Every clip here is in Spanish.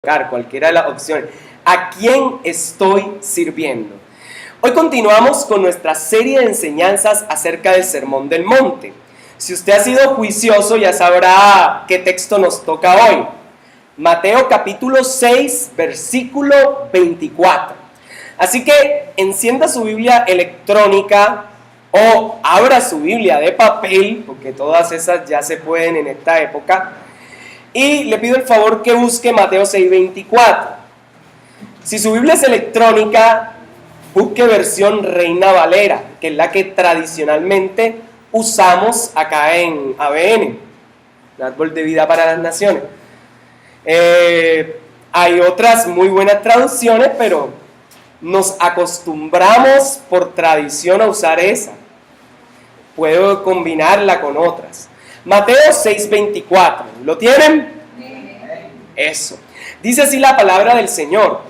cualquiera de las opciones. ¿A quién estoy sirviendo? Hoy continuamos con nuestra serie de enseñanzas acerca del Sermón del Monte. Si usted ha sido juicioso, ya sabrá qué texto nos toca hoy. Mateo capítulo 6, versículo 24. Así que encienda su Biblia electrónica o abra su Biblia de papel, porque todas esas ya se pueden en esta época. Y le pido el favor que busque Mateo 6:24. Si su Biblia es electrónica, busque versión Reina Valera, que es la que tradicionalmente usamos acá en ABN, el Árbol de Vida para las Naciones. Hay otras muy buenas traducciones, pero nos acostumbramos por tradición a usar esa. Puedo combinarla con otras. Mateo 6:24. ¿Lo tienen? Eso. Dice así la palabra del Señor.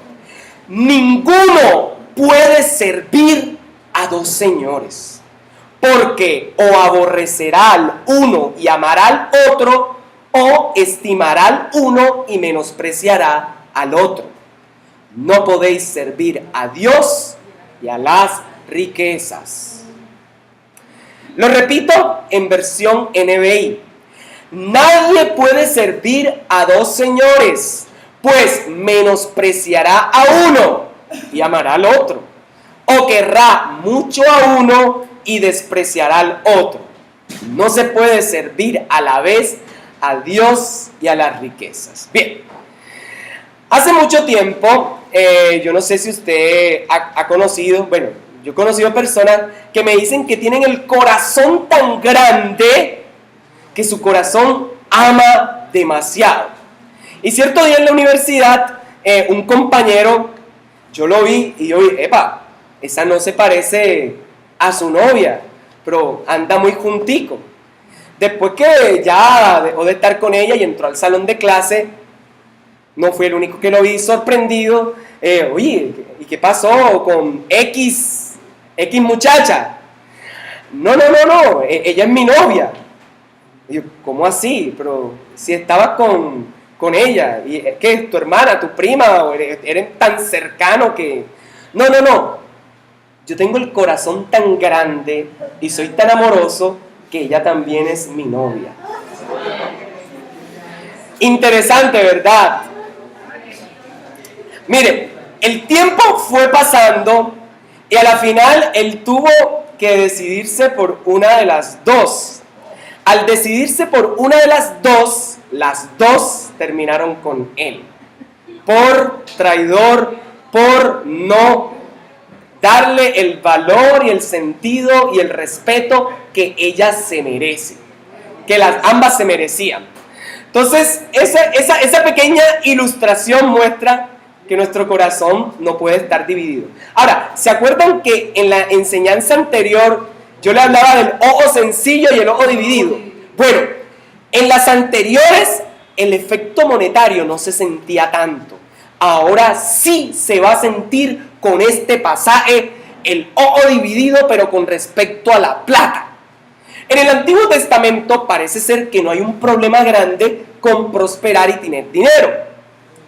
Ninguno puede servir a dos señores, porque o aborrecerá al uno y amará al otro, o estimará al uno y menospreciará al otro. No podéis servir a Dios y a las riquezas. Lo repito en versión NBI. Nadie puede servir a dos señores, pues menospreciará a uno y amará al otro, o querrá mucho a uno y despreciará al otro. No se puede servir a la vez a Dios y a las riquezas. Bien, hace mucho tiempo, yo no sé si usted ha conocido, bueno, yo he conocido personas que me dicen que tienen el corazón tan grande que su corazón ama demasiado. Y cierto día en la universidad, un compañero, yo lo vi y yo dije, epa, esa no se parece a su novia, pero anda muy juntico. Después que ya dejó de estar con ella y entró al salón de clase, no fui el único que lo vi sorprendido. Oye, ¿y qué pasó con X muchacha? No, ella es mi novia. Y yo, ¿cómo así? Pero si estabas con ella, y es que es tu hermana, tu prima, o eres tan cercano que... No. Yo tengo el corazón tan grande y soy tan amoroso que ella también es mi novia. Interesante, ¿verdad? Mire, el tiempo fue pasando y a la final él tuvo que decidirse por una de las dos. Al decidirse por una de las dos terminaron con él. Por traidor, por no darle el valor y el sentido y el respeto que ella se merece, que ambas se merecían. Entonces, esa pequeña ilustración muestra que nuestro corazón no puede estar dividido. Ahora, ¿se acuerdan que en la enseñanza anterior yo le hablaba del ojo sencillo y el ojo dividido? Bueno, en las anteriores el efecto monetario no se sentía tanto. Ahora sí se va a sentir con este pasaje el ojo dividido, pero con respecto a la plata. En el Antiguo Testamento parece ser que no hay un problema grande con prosperar y tener dinero.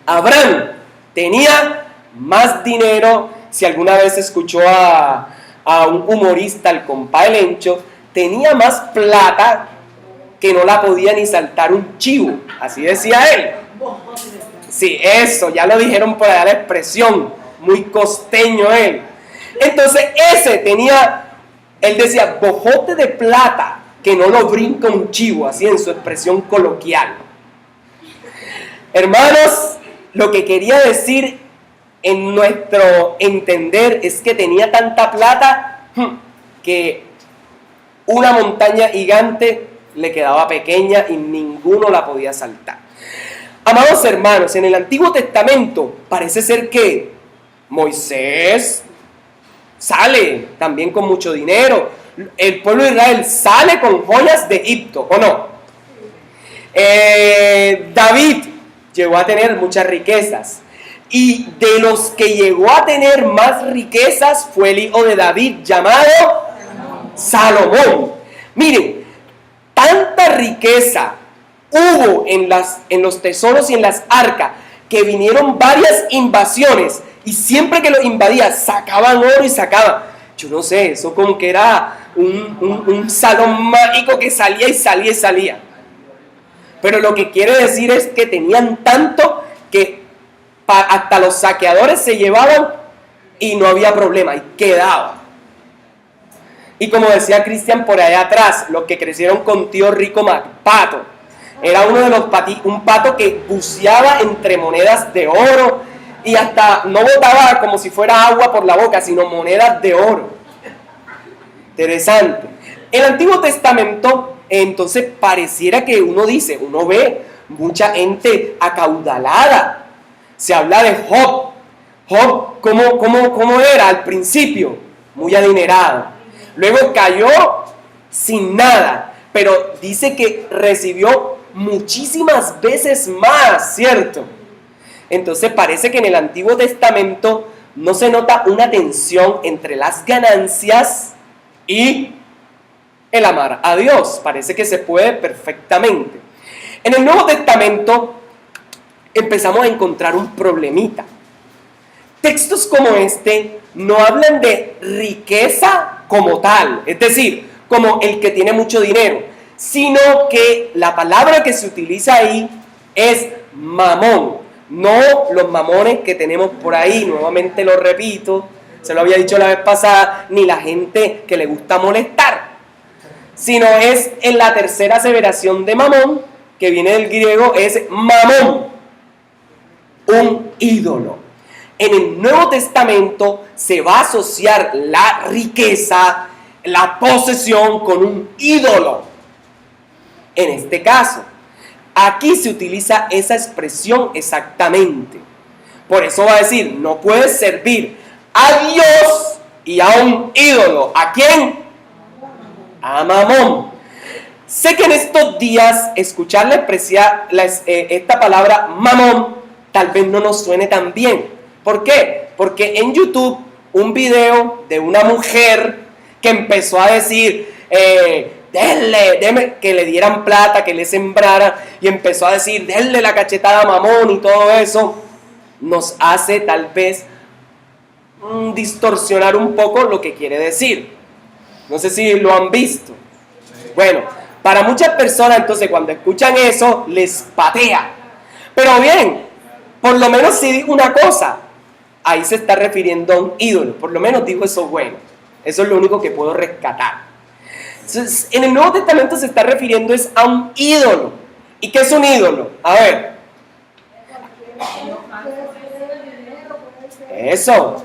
Abraham tenía más dinero. Si alguna vez escuchó a un humorista, el compa del Lencho, tenía más plata que no la podía ni saltar un chivo, así decía él. Sí, eso, ya lo dijeron por allá la expresión, muy costeño él. Entonces él decía, bojote de plata que no lo brinca un chivo, así en su expresión coloquial. Hermanos, lo que quería decir en nuestro entender es que tenía tanta plata que una montaña gigante le quedaba pequeña y ninguno la podía saltar. Amados hermanos, en el Antiguo Testamento parece ser que Moisés sale también con mucho dinero. El pueblo de Israel sale con joyas de Egipto, ¿o no? David llegó a tener muchas riquezas. Y de los que llegó a tener más riquezas fue el hijo de David llamado Salomón. Miren, tanta riqueza hubo en los tesoros y en las arcas que vinieron varias invasiones y siempre que los invadía sacaban oro y sacaban. Yo no sé, eso como que era un salón mágico que salía y salía y salía. Pero lo que quiere decir es que tenían tanto que hasta los saqueadores se llevaban y no había problema, y quedaba. Y como decía Cristian por allá atrás, los que crecieron con tío Rico Pato, era uno de los un pato que buceaba entre monedas de oro y hasta no botaba como si fuera agua por la boca, sino monedas de oro. Interesante. El Antiguo Testamento, entonces, pareciera que uno ve mucha gente acaudalada. Se habla de Job. Job, ¿cómo era al principio? Muy adinerado. Luego cayó sin nada, pero dice que recibió muchísimas veces más, ¿cierto? Entonces parece que en el Antiguo Testamento no se nota una tensión entre las ganancias y el amar a Dios. Parece que se puede perfectamente. En el Nuevo Testamento empezamos a encontrar un problemita. Textos como este no hablan de riqueza como tal, es decir, como el que tiene mucho dinero, sino que la palabra que se utiliza ahí es mamón, no los mamones que tenemos por ahí. Nuevamente lo repito, se lo había dicho la vez pasada, ni la gente que le gusta molestar, sino es en la tercera aseveración de mamón, que viene del griego, es mamón, un ídolo. En el Nuevo Testamento se va a asociar la riqueza, la posesión con un ídolo. En este caso, aquí se utiliza esa expresión exactamente. Por eso va a decir, no puedes servir a Dios y a un ídolo. ¿A quién? A Mamón. Sé que en estos días escuchar esta palabra Mamón tal vez no nos suene tan bien. ¿Por qué? Porque en YouTube un video de una mujer que empezó a decir, denle, que le dieran plata, que le sembrara, y empezó a decir, denle la cachetada a Mamón y todo eso, nos hace tal vez distorsionar un poco lo que quiere decir. No sé si lo han visto. Bueno, para muchas personas entonces cuando escuchan eso les patea. Pero bien, por lo menos si dijo una cosa, ahí se está refiriendo a un ídolo. Por lo menos dijo eso bueno. Eso es lo único que puedo rescatar. Entonces, en el Nuevo Testamento se está refiriendo es a un ídolo. ¿Y qué es un ídolo? A ver. Eso.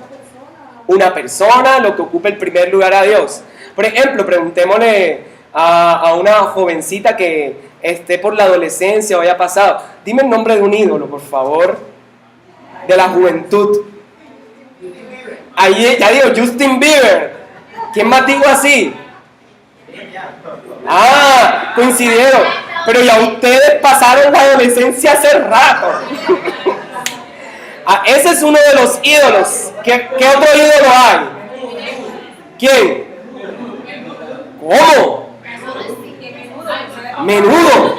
Una persona, lo que ocupa el primer lugar a Dios. Por ejemplo, preguntémosle a una jovencita que esté por la adolescencia o haya pasado. Dime el nombre de un ídolo, por favor, de la juventud. Ahí ya digo, Justin Bieber. ¿Quién más digo así? Ah, coincidieron. Pero ya ustedes pasaron la adolescencia hace rato. Ese es uno de los ídolos. ¿Qué otro ídolo hay? ¿Quién? ¿Cómo? Menudo.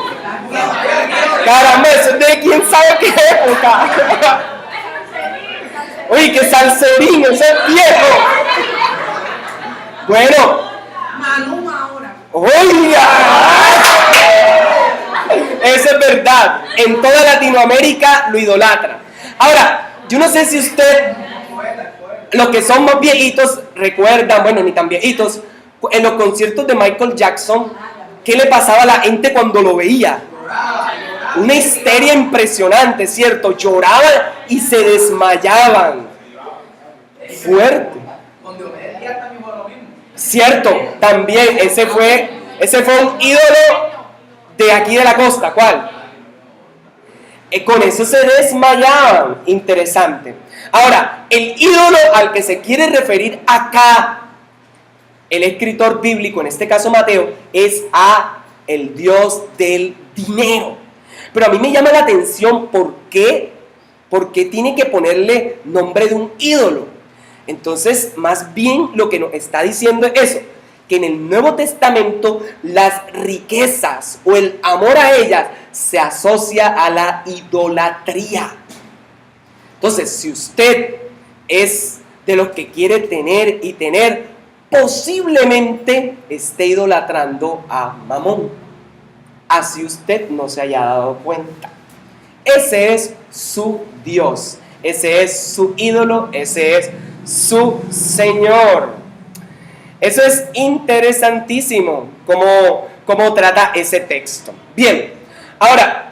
Caramba, eso es de quién sabe qué época. Uy, qué salserín, ese es viejo. Bueno. Maluma ahora. Oiga. Eso es verdad. En toda Latinoamérica lo idolatran. Ahora, yo no sé si usted, los que son más viejitos, recuerdan, bueno, ni tan viejitos, en los conciertos de Michael Jackson, ¿qué le pasaba a la gente cuando lo veía? Una histeria impresionante, ¿cierto? Lloraban y se desmayaban. Fuerte. Cierto, también, ese fue un ídolo de aquí de la costa. ¿Cuál? Con eso se desmayaban. Interesante. Ahora, el ídolo al que se quiere referir acá el escritor bíblico, en este caso Mateo, es a el Dios del dinero. Pero a mí me llama la atención ¿por qué tiene que ponerle nombre de un ídolo? Entonces, más bien lo que nos está diciendo es eso, que en el Nuevo Testamento las riquezas o el amor a ellas se asocia a la idolatría. Entonces, si usted es de los que quiere tener y tener, posiblemente esté idolatrando a Mamón. Así usted no se haya dado cuenta. Ese es su Dios, ese es su ídolo, ese es su Señor. Eso es interesantísimo cómo trata ese texto. Bien, ahora,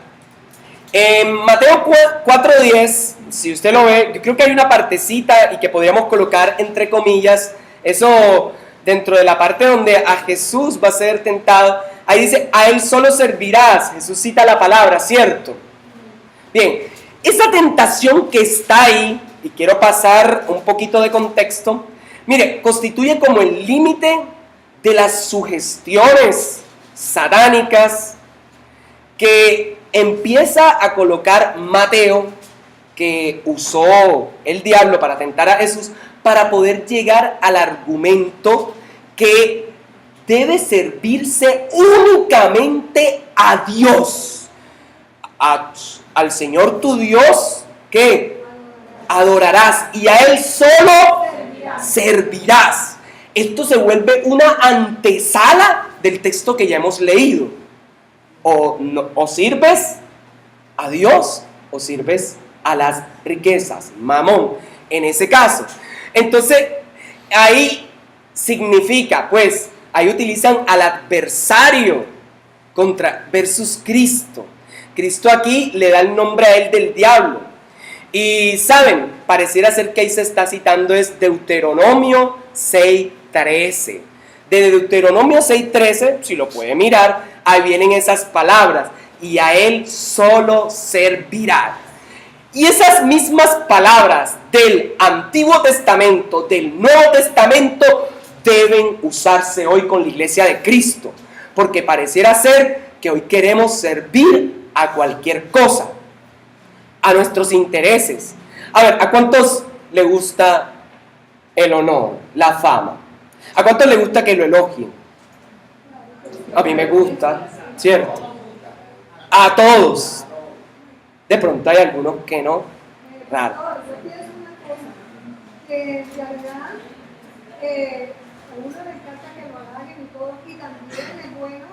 en Mateo 4:10, si usted lo ve, yo creo que hay una partecita y que podríamos colocar entre comillas, eso dentro de la parte donde a Jesús va a ser tentado, ahí dice, a él solo servirás. Jesús cita la palabra, ¿cierto? Bien, esa tentación que está ahí, y quiero pasar un poquito de contexto, mire, constituye como el límite de las sugestiones satánicas que empieza a colocar Mateo, que usó el diablo para tentar a Jesús, para poder llegar al argumento que debe servirse únicamente a Dios, al Señor tu Dios, que adorarás y a Él solo servirás. Esto se vuelve una antesala del texto que ya hemos leído. O sirves a Dios o sirves a las riquezas, Mamón, en ese caso. Entonces, ahí significa, pues, ahí utilizan al adversario versus Cristo. Cristo aquí le da el nombre a él del diablo. Y saben, pareciera ser que ahí se está citando es Deuteronomio 6:13. De Deuteronomio 6:13, si lo puede mirar, ahí vienen esas palabras. Y a él solo servirá. Y esas mismas palabras del Antiguo Testamento, del Nuevo Testamento, deben usarse hoy con la iglesia de Cristo. Porque pareciera ser que hoy queremos servir a cualquier cosa, a nuestros intereses. A ver, ¿a cuántos le gusta el honor, la fama? ¿A cuántos le gusta que lo elogien? A mí me gusta, ¿cierto? A todos. De pronto hay algunos que no, raro. Yo pienso una cosa, que en realidad a uno le encanta que lo halaguen y todo, y también es bueno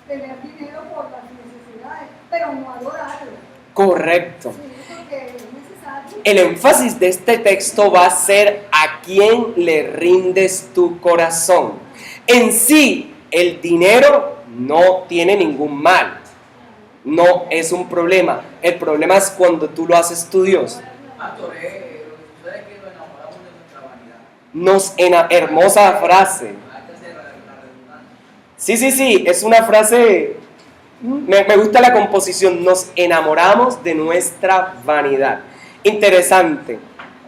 tener dinero por las necesidades, pero no adorarlo. Correcto. Sí, porque es necesario. El énfasis de este texto va a ser a quién le rindes tu corazón. En sí, el dinero no tiene ningún mal. No es un problema. El problema es cuando tú lo haces tu Dios. Hermosa frase. Sí, es una frase, me gusta la composición. Nos enamoramos de nuestra vanidad. Interesante.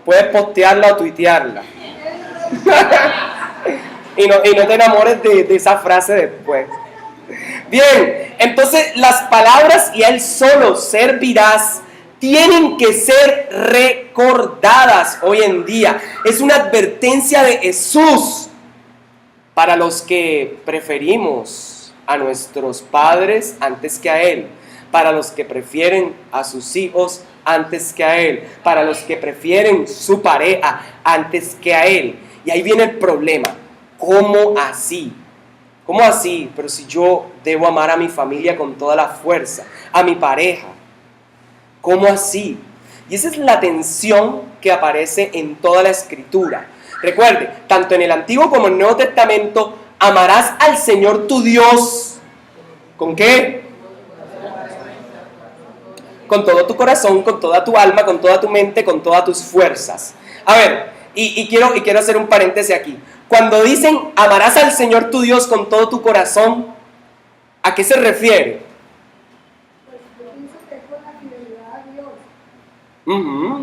Puedes postearla o tuitearla. y no te enamores de esa frase después. Bien, entonces las palabras y a él solo servirás tienen que ser recordadas hoy en día. Es una advertencia de Jesús para los que preferimos a nuestros padres antes que a Él, para los que prefieren a sus hijos antes que a Él, para los que prefieren su pareja antes que a Él. Y ahí viene el problema. ¿Cómo así? ¿Cómo así? Pero si yo debo amar a mi familia con toda la fuerza, a mi pareja, ¿cómo así? Y esa es la tensión que aparece en toda la Escritura. Recuerde, tanto en el Antiguo como en el Nuevo Testamento, amarás al Señor tu Dios. ¿Con qué? Con todo tu corazón, con toda tu alma, con toda tu mente, con todas tus fuerzas. A ver, y quiero hacer un paréntesis aquí. Cuando dicen amarás al Señor tu Dios con todo tu corazón, ¿a qué se refiere? Pues yo pienso que es con la fidelidad a Dios.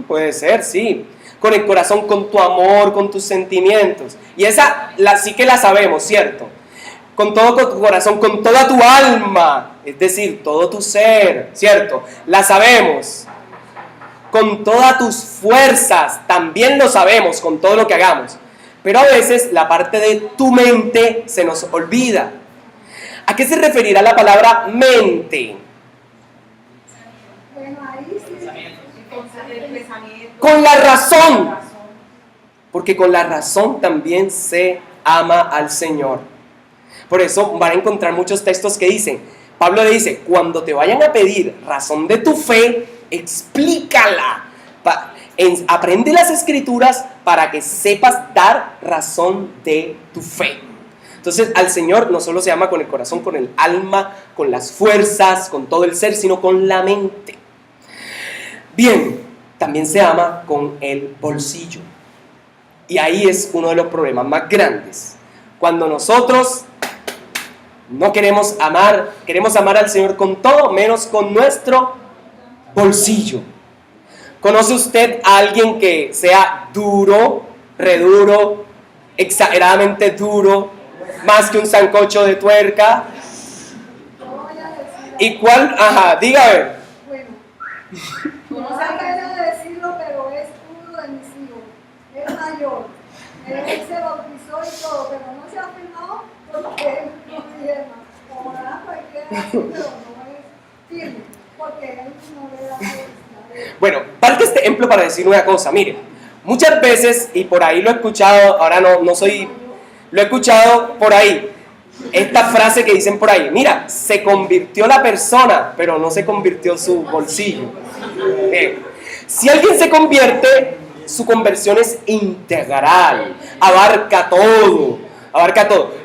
Puede ser, sí. Con el corazón, con tu amor, con tus sentimientos. Y esa sí que la sabemos, ¿cierto? Con todo tu corazón, con toda tu alma, es decir, todo tu ser, ¿cierto? La sabemos. Con todas tus fuerzas, también lo sabemos, con todo lo que hagamos. Pero a veces la parte de tu mente se nos olvida. ¿A qué se referirá la palabra mente? Bueno, ahí sí. El pensamiento. Con la razón. Porque con la razón también se ama al Señor. Por eso van a encontrar muchos textos que dicen, Pablo le dice, cuando te vayan a pedir razón de tu fe, explícala. Aprende las escrituras para que sepas dar razón de tu fe. Entonces al Señor no solo se ama con el corazón, con el alma, con las fuerzas, con todo el ser, sino con la mente. Bien, también se ama con el bolsillo. Y ahí es uno de los problemas más grandes. Cuando nosotros no queremos amar al Señor con todo, menos con nuestro bolsillo. ¿Conoce usted a alguien que sea duro, reduro, exageradamente duro, más que un sancocho de tuerca? ¿Y cuál? Ajá, dígame. Bueno, no sé qué decirlo, pero es uno de mis hijos. Es mayor. Él se bautizó y todo, pero no se afirmó porque no tiene más. Ojalá cualquiera, pero no es firme, porque él no le da fuerza. Bueno, parte este ejemplo para decir una cosa. Mire, muchas veces, y por ahí lo he escuchado, ahora lo he escuchado por ahí, esta frase que dicen por ahí, mira, se convirtió la persona, pero no se convirtió su bolsillo. Si alguien se convierte, su conversión es integral, abarca todo.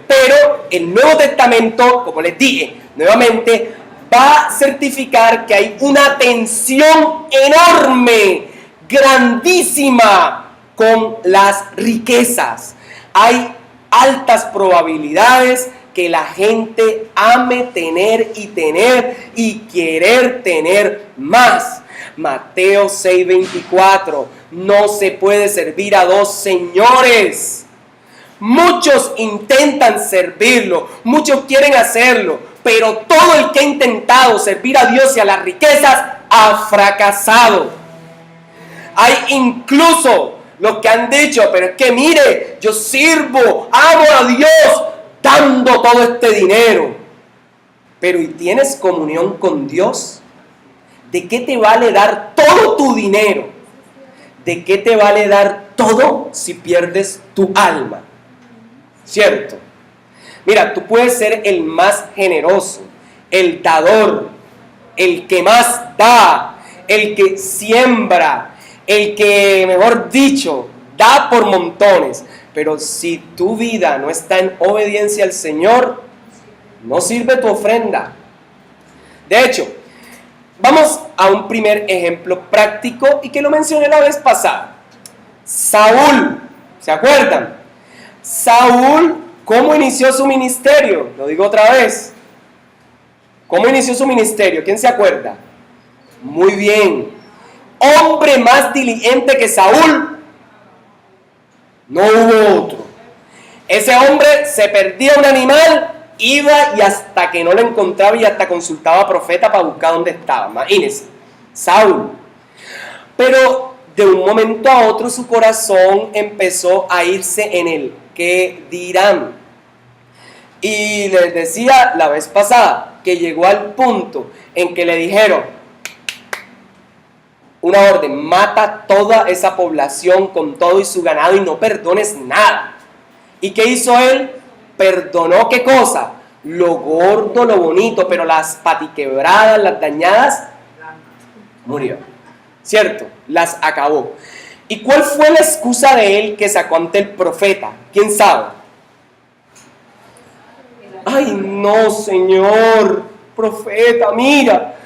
Pero el Nuevo Testamento, como les dije, nuevamente, va a certificar que hay una tensión enorme, grandísima con las riquezas. Hay altas probabilidades que la gente ame tener y querer tener más. Mateo 6:24, no se puede servir a dos señores. Muchos intentan servirlo, muchos quieren hacerlo, pero todo el que ha intentado servir a Dios y a las riquezas ha fracasado. Hay incluso los que han dicho, pero es que mire, yo sirvo, amo a Dios, dando todo este dinero. Pero ¿y tienes comunión con Dios? ¿De qué te vale dar todo tu dinero? ¿De qué te vale dar todo si pierdes tu alma? ¿Cierto? Mira, tú puedes ser el más generoso, el dador, el que más da, el que siembra, el que, mejor dicho, da por montones. Pero si tu vida no está en obediencia al Señor, no sirve tu ofrenda. De hecho, vamos a un primer ejemplo práctico y que lo mencioné la vez pasada. Saúl, ¿se acuerdan? Saúl, ¿cómo inició su ministerio? Lo digo otra vez. ¿Cómo inició su ministerio? ¿Quién se acuerda? Muy bien. Hombre más diligente que Saúl, no hubo otro. Ese hombre se perdía un animal, iba y hasta que no lo encontraba y hasta consultaba a profeta para buscar dónde estaba. Imagínense, Saúl. Pero de un momento a otro su corazón empezó a irse en el ¿qué dirán? Y les decía la vez pasada que llegó al punto en que le dijeron una orden, mata toda esa población con todo y su ganado y no perdones nada. ¿Y qué hizo él? Perdonó, ¿qué cosa? Lo gordo, lo bonito, pero las patiquebradas, las dañadas, murió. ¿Cierto? Las acabó. ¿Y cuál fue la excusa de él que sacó ante el profeta? ¿Quién sabe? Ay, no, Señor, profeta, mira,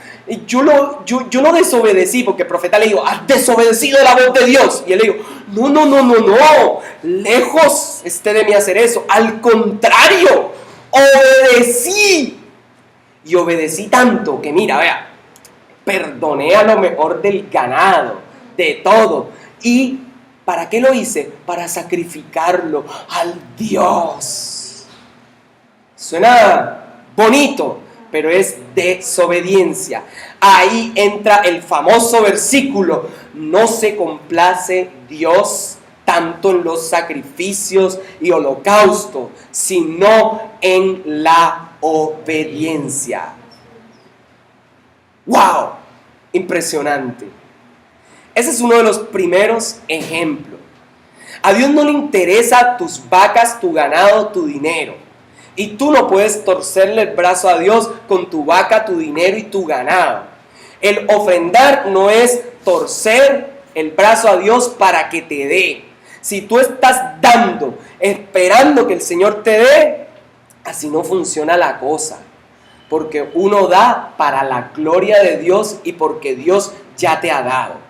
yo no desobedecí, porque el profeta le dijo, has desobedecido la voz de Dios. Y él le dijo, no, lejos esté de mí hacer eso. Al contrario, obedecí. Y obedecí tanto que mira, vea, perdoné a lo mejor del ganado, de todo. ¿Y para qué lo hice? Para sacrificarlo al Dios. Suena bonito, pero es desobediencia. Ahí entra el famoso versículo, no se complace Dios tanto en los sacrificios y holocaustos, sino en la obediencia. ¡Wow! Impresionante. Ese es uno de los primeros ejemplos. A Dios no le interesa tus vacas, tu ganado, tu dinero. Y tú no puedes torcerle el brazo a Dios con tu vaca, tu dinero y tu ganado. El ofrendar no es torcer el brazo a Dios para que te dé. Si tú estás dando, esperando que el Señor te dé, así no funciona la cosa. Porque uno da para la gloria de Dios y porque Dios ya te ha dado.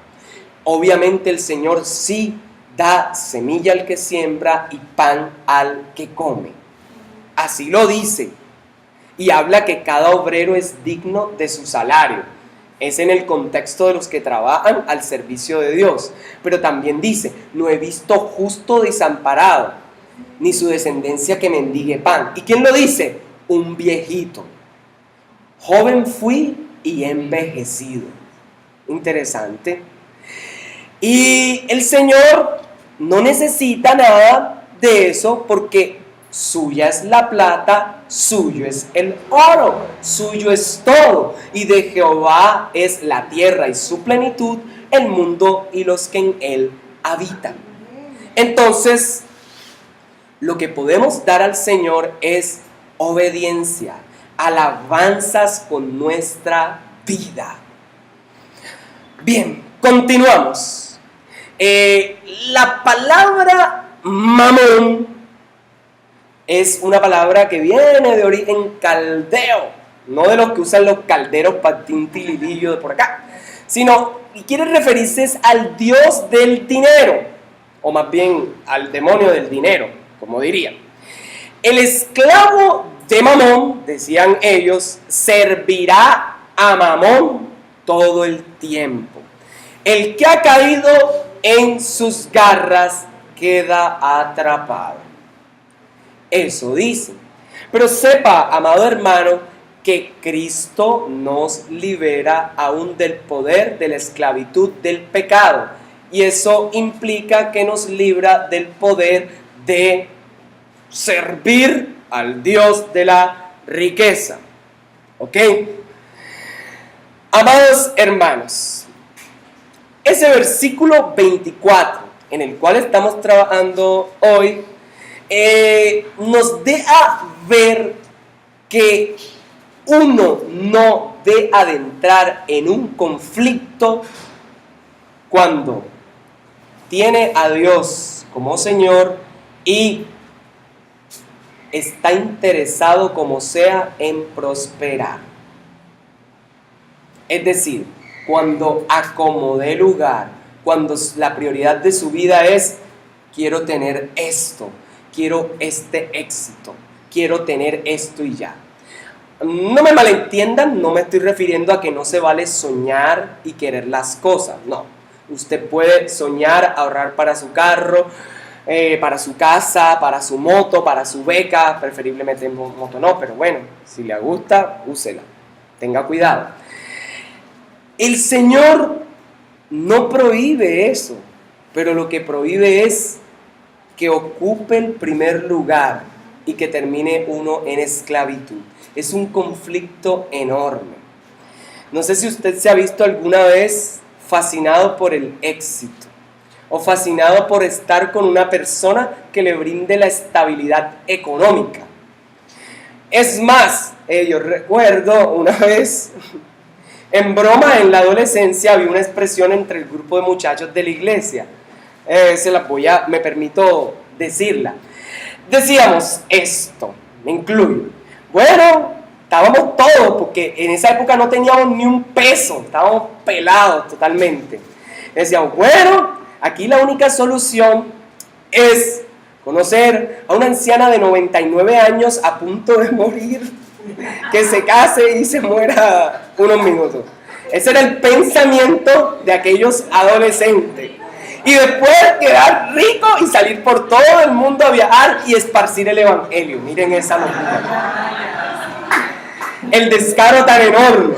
Obviamente el Señor sí da semilla al que siembra y pan al que come. Así lo dice. Y habla que cada obrero es digno de su salario. Es en el contexto de los que trabajan al servicio de Dios. Pero también dice, no he visto justo desamparado, ni su descendencia que mendigue pan. ¿Y quién lo dice? Un viejito. Joven fui y he envejecido. Interesante. Y el Señor no necesita nada de eso porque suya es la plata, suyo es el oro, suyo es todo. Y de Jehová es la tierra y su plenitud, el mundo y los que en él habitan. Entonces, lo que podemos dar al Señor es obediencia, alabanzas con nuestra vida. Bien, continuamos. La palabra mamón es una palabra que viene de origen caldeo, no de los que usan los calderos para tintililillo de por acá, sino y quiere referirse al dios del dinero, o más bien al demonio del dinero, como dirían. El esclavo de Mamón, decían ellos, servirá a Mamón todo el tiempo. El que ha caído en sus garras queda atrapado. Eso dice. Pero sepa, amado hermano, que Cristo nos libera aún del poder de la esclavitud del pecado. Y eso implica que nos libra del poder de servir al Dios de la riqueza. ¿Ok? Amados hermanos, ese versículo 24, en el cual estamos trabajando hoy, nos deja ver que uno no debe adentrar en un conflicto cuando tiene a Dios como Señor y está interesado como sea en prosperar. Es decir, cuando acomode lugar, cuando la prioridad de su vida es quiero tener esto, quiero este éxito, quiero tener esto y ya. No me malentiendan, no me estoy refiriendo a que no se vale soñar y querer las cosas, no. Usted puede soñar, ahorrar para su carro, para su casa, para su moto, para su beca, preferiblemente moto no, pero bueno, si le gusta, úsela, tenga cuidado. El Señor no prohíbe eso, pero lo que prohíbe es que ocupe el primer lugar y que termine uno en esclavitud. Es un conflicto enorme. No sé si usted se ha visto alguna vez fascinado por el éxito o fascinado por estar con una persona que le brinde la estabilidad económica. Es más, yo recuerdo una vez, en broma en la adolescencia, había una expresión entre el grupo de muchachos de la iglesia. Me permito decirla. Decíamos esto, me incluyo. Bueno, estábamos todos, porque en esa época no teníamos ni un peso, estábamos pelados totalmente. Decíamos, bueno, aquí la única solución es conocer a una anciana de 99 años a punto de morir, que se case y se muera unos minutos. Ese era el pensamiento de aquellos adolescentes. Y después quedar rico y salir por todo el mundo a viajar y esparcir el evangelio. Miren esa locura. El descaro tan enorme.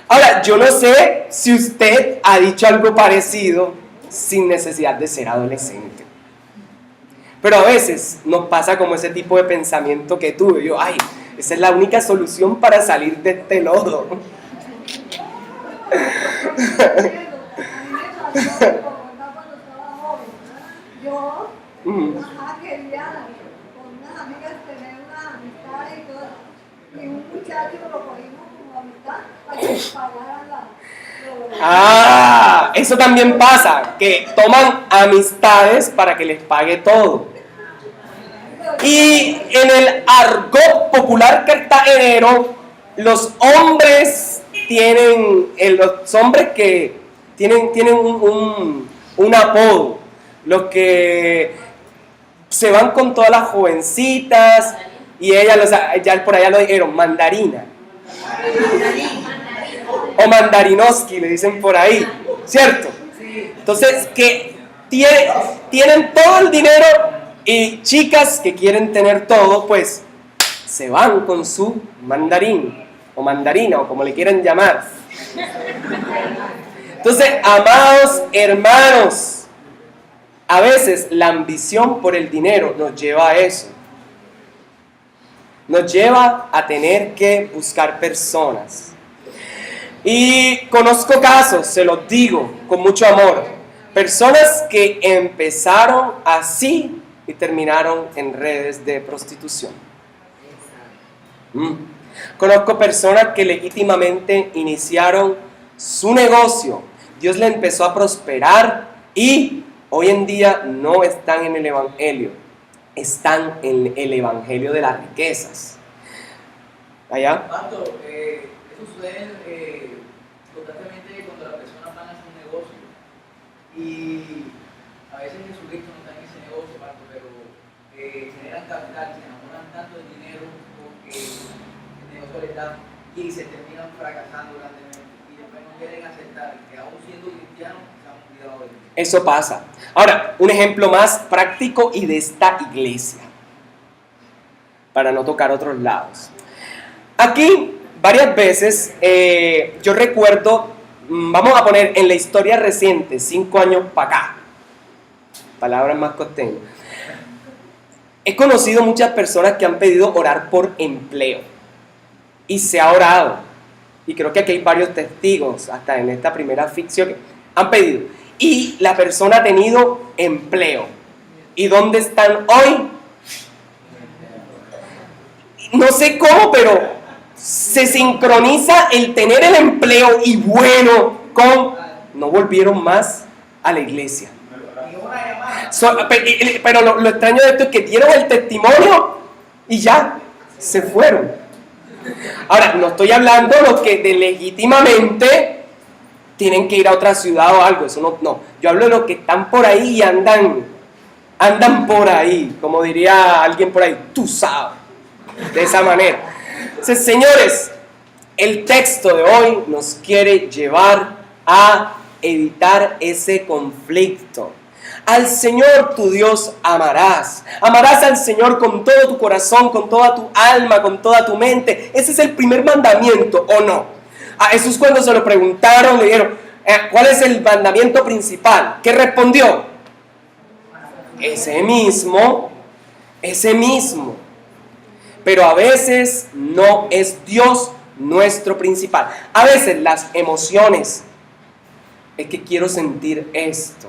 Ahora, yo no sé si usted ha dicho algo parecido sin necesidad de ser adolescente. Pero a veces nos pasa como ese tipo de pensamiento que tuve. Yo, ay, esa es la única solución para salir de este lodo. pasó cuando estaba joven. Yo, quería con unas amigas tener una amistad y todo. Y un muchacho lo cogimos como amistad para que pagaran eso también pasa, que toman amistades para que les pague todo. Y en el argot popular cartagenero, los hombres que tienen un apodo, los que se van con todas las jovencitas, y ya por allá lo dijeron, mandarina. O mandarinoski, le dicen por ahí, ¿cierto? Entonces, que tienen todo el dinero, y chicas que quieren tener todo, pues se van con su mandarín o mandarina o como le quieran llamar. Entonces, amados hermanos, a veces la ambición por el dinero nos lleva a eso. Nos lleva a tener que buscar personas. Y conozco casos, se los digo con mucho amor, personas que empezaron así y terminaron en redes de prostitución. Conozco personas que legítimamente iniciaron su negocio, Dios le empezó a prosperar y hoy en día no están en el evangelio, están en el evangelio de las riquezas. ¿Allá? Pastor, eso sucede constantemente cuando las personas van a hacer un negocio y a veces Jesucristo no está en ese negocio, Pastor, pero generan capital, se enamoran tanto del dinero porque el negocio les da y se terminan fracasando grandemente y después no quieren aceptar que aún siendo cristianos se han olvidado de Dios. Eso pasa. Ahora, un ejemplo más práctico y de esta iglesia, para no tocar otros lados. Aquí, varias veces, yo recuerdo, vamos a poner en la historia reciente, 5 años para acá, palabras más costeñas. He conocido muchas personas que han pedido orar por empleo y se ha orado. Y creo que aquí hay varios testigos, hasta en esta primera ficción, que han pedido. Y la persona ha tenido empleo. ¿Y dónde están hoy? No sé cómo, pero se sincroniza el tener el empleo y bueno con no volvieron más a la iglesia. Pero lo extraño de esto es que dieron el testimonio y ya se fueron. Ahora, no estoy hablando de los que legítimamente tienen que ir a otra ciudad o algo, eso no. Yo hablo de los que están por ahí y andan por ahí, como diría alguien por ahí, tú sabes, de esa manera. Entonces, señores, el texto de hoy nos quiere llevar a evitar ese conflicto. Al Señor tu Dios amarás. Amarás al Señor con todo tu corazón, con toda tu alma, con toda tu mente. Ese es el primer mandamiento, ¿o no? A Jesús cuando se lo preguntaron, le dijeron, ¿cuál es el mandamiento principal? ¿Qué respondió? Ese mismo. Pero a veces no es Dios nuestro principal. A veces las emociones, es que quiero sentir esto.